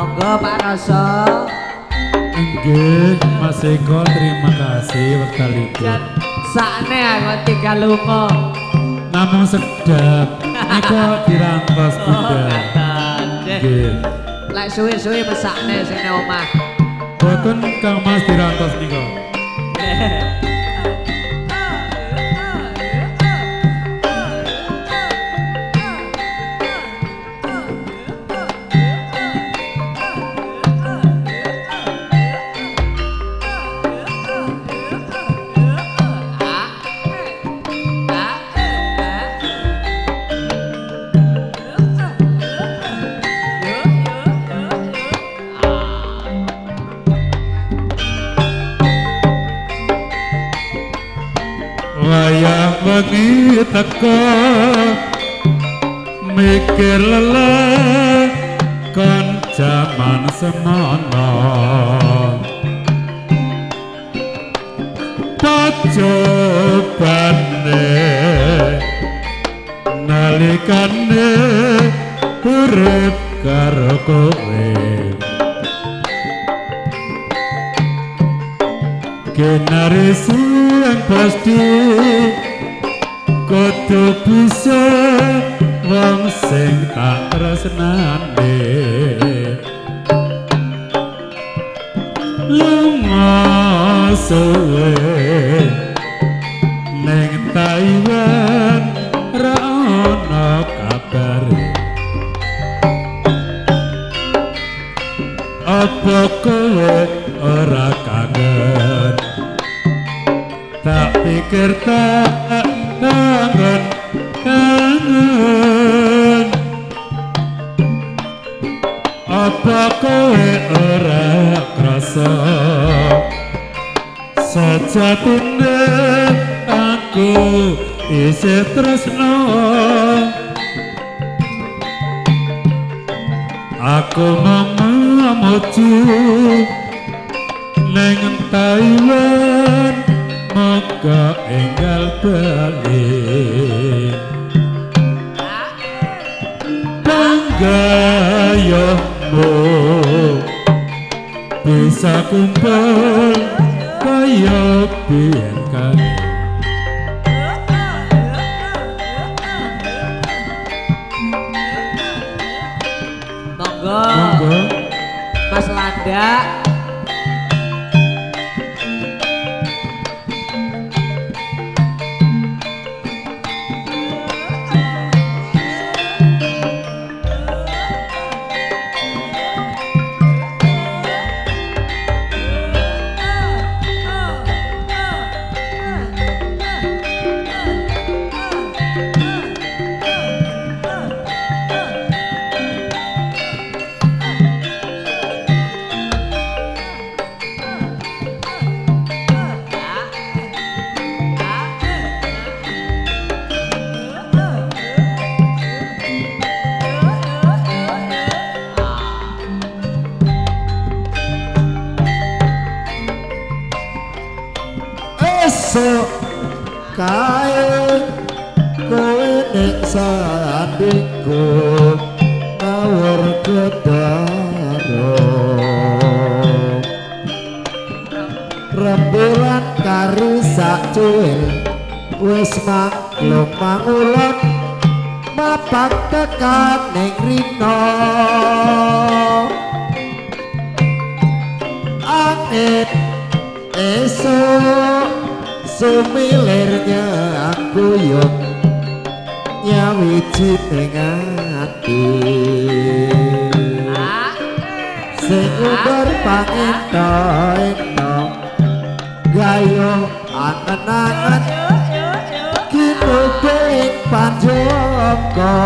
Monggo Pak Roso. Nggih, Mas Eko terima kasih wektalipun. Sakne aku tinggal lunga. Namung sedap. Eko dirangkos Bunda. Nggih. Lek suwi-suwi mesakne sing nang omah. Boten Kang Mas dirangkos nika. Wayah wengi teko mikir lelah kon jaman semono pacobane nalikane urip karo kowe kenari siang pasti kudu bisa wong sing tak tresnane lunga suwe ning Taiwan ra ono kabare apa kowe ora kangen tak pikir tak kangen kangen apa kowe ora krasa sejatine aku isih tresno aku memuju ning Taiwan moga enggal bali panggayomu bisa kumpul kaya biyen kan Monggo Mas Landa. Esok kae kowe ning sandingku ngawur kedaro rembulan kari sak cuwil wis maklum mangulon mapak tekan ning rino angin esok sumilirnya aku yuk nyawiji ning ati sing ubar pangento gayo angen-angen kinupe ing panjoko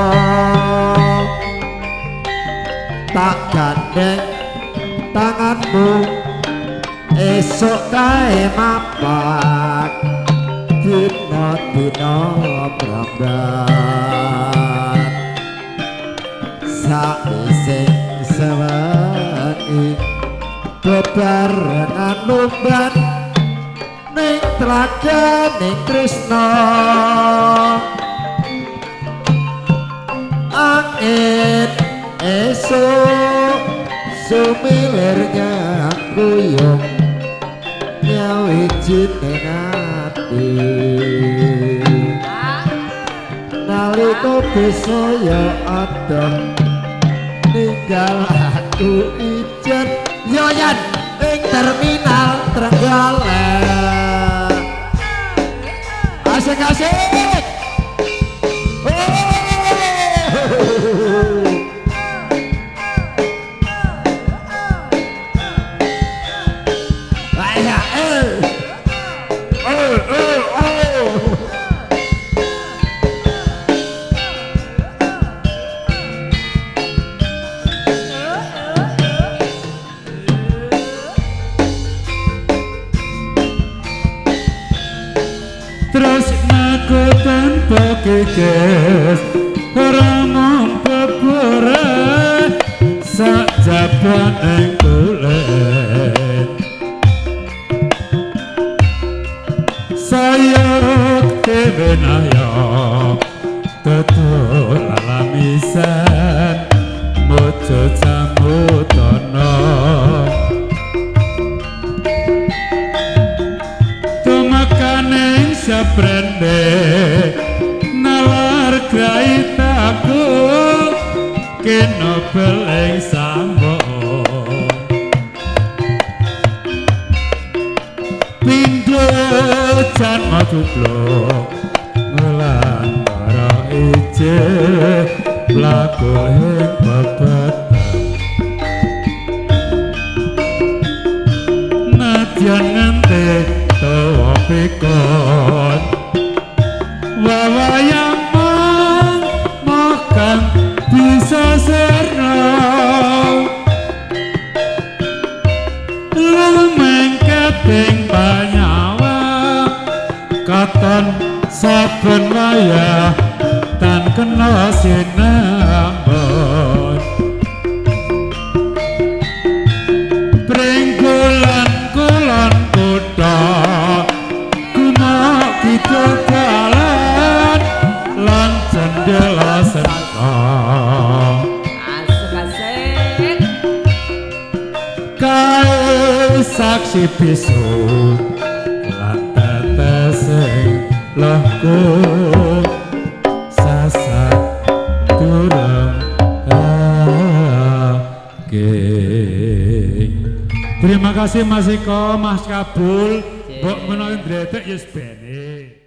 tak gandeng tanganmu esok kae mapak dina-dina brambat saising sewengi bebarengan lumban ning tlaga ning Tresna angin esok sumilirnya kuyung nyawijin ning ati nalika besaya adoh ninggal aku ijen yoyan ing terminal Trenggalek asik-asik Terus aku tanpa kekes ora mampu berat sak jaban ing kulit sayok tebenayok tetul alamisan mojo jamu tono saprende nalar kraitaku kena beleng sambo pindho jan matublo ngelan para ije laku ing babatan nadyan ngente tawa pikon wawayang makan bisa serno lumeng keting banyawa katon saben wayah tan kena sinambut pringkulan kulon kuda kumak kita jalan lan jendela sengkong asik-asik kae saksi bisu lan tetesing lohku sasak durung ageng. Terima kasih Mas Iko, Mas Kabul, mbok menawi ndredeg yes bene.